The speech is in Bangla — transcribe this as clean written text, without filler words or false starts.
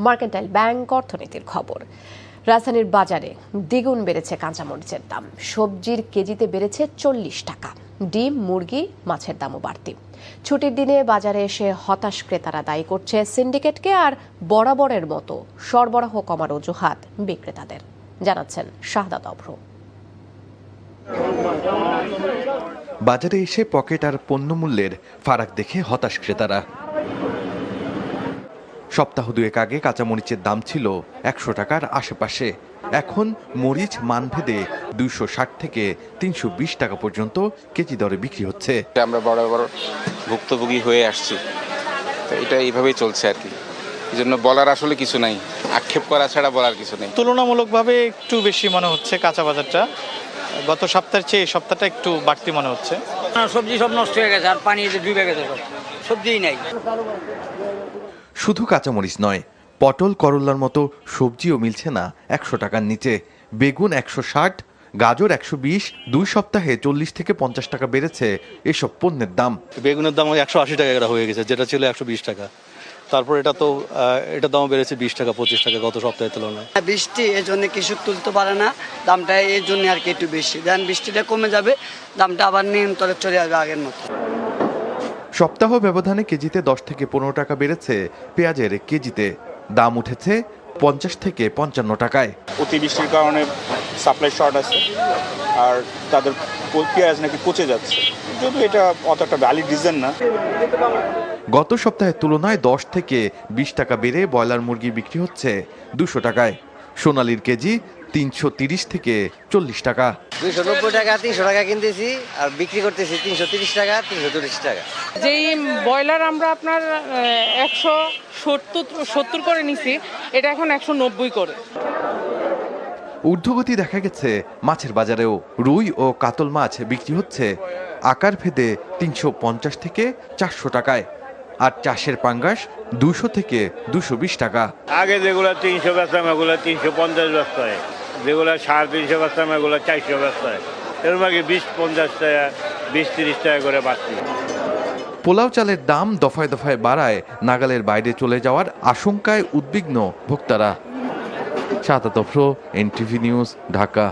মার্কেন্টাইল ব্যাংক অর্থনীতির খবর। রাজধানীর বাজারে দ্বিগুণ বেড়েছে কাঁচামরিচের দাম, সবজির কেজিতে বেড়েছে 40 টাকা। ডিম, মুরগি, মাছের দামও বাড়তি। ছুটির দিনে বাজারে এসে হতাশ ক্রেতারা দায়ী করছে সিন্ডিকেটকে, আর বরাবরের মতো সরবরাহ কমার অজুহাত বিক্রেতাদের, জানাচ্ছেন শাহাদাত অভ্র। বাজারে এসে পকেট আর পণ্যমূল্যের ফারাক দেখে হতাশ ক্রেতারা। সপ্তাহ দুয়েক আগে কাঁচামরিচের দাম ছিল 100 টাকার আশেপাশে। এখন মরিচ মানভেদে 260 থেকে 320 টাকা পর্যন্ত কেজি দরে বিক্রি হচ্ছে। আমরা বরাবর ভুক্তভোগী হয়ে আসছি, তো এটা এইভাবেই চলছে আর কি। এই জন্য বলার আসলে কিছু নাই, আক্ষেপ করা ছাড়া বলার কিছু নেই। তুলনামূলকভাবে একটু বেশি মনে হচ্ছে কাঁচা বাজারটা, গত সপ্তাহের চেয়ে এই সপ্তাহটা একটু বাড়তি মনে হচ্ছে। সবজি সব নষ্ট হয়ে গেছে, আর পানি ডুবে গেছে, সব সবজিই নাই। শুধু কাঁচামরিচ নয়, পটল, করল্লার মতো সবজিও মিলছে না 100 টাকার নিচে। বেগুন 160, গাজর 120। 2 সপ্তাহে 40 থেকে 50 টাকা বেড়েছে এসব পণ্যের দাম। বেগুনের দাম 180 টাকা হয়ে গেছে, যেটা ছিল 120 টাকা। তারপর এটার দাম বেড়েছে 20 টাকা 25 টাকা গত সপ্তাহের তুলনায়। বৃষ্টি এর জন্য কৃষক তুলতে পারে না, দামটা এর জন্য আর কি একটু বেশি। দেন বৃষ্টিটা কমে যাবে, দামটা আবার নিয়ন্ত্রণে চলে যাবে আগের মতো। সপ্তাহ ব্যবধানে কেজিতে 10 থেকে 15 টাকা বেড়েছে পেঁয়াজের কেজিতে। দাম উঠেছে 50 থেকে 55 টাকায়। অতিবৃষ্টির কারণে সাপ্লাই শর্ট আছে, আর তাদের পেঁয়াজ নাকি পচে যাচ্ছে, যদিও এটা অত একটা ভ্যালিড রিজন না। গত সপ্তাহের তুলনায় 10 থেকে 20 টাকা বেড়ে ব্রয়লার মুরগি বিক্রি হচ্ছে 200 টাকায়। সোনালীর কেজি 330 থেকে 40 টাকা। 290 টাকা 300 টাকা কিনতেছি, আর বিক্রি করতেছি 330 টাকা 340 টাকা। যেই ব্রয়লার আমরা আপনার 170 করে নিছি, এটা এখন 190 করে। ঊর্ধ্বগতি দেখা গেছে মাছের বাজারেও। রুই ও কাতল মাছ বিক্রি হচ্ছে আকার ভেদে 350 থেকে 400 টাকায়, আর চাষের পাঙ্গাস 200 থেকে 220 টাকা। আগে যেগুলো 300 বেচতাম এগুলো 350 ব্যস্ত হয়, যেগুলো 350 বেচতাম এগুলো 400 ব্যস্ত হয়। এর মাঝে 20-50 টাকা 20-30 টাকা করে বাড়তি। পোলাও চালের দাম দফায় দফায় বাড়ায় নাগালের বাইরে চলে যাওয়ার আশঙ্কায় উদ্বিগ্ন ভোক্তারা। শাহাদাত অভ্র, এনটিভি নিউজ, ঢাকা।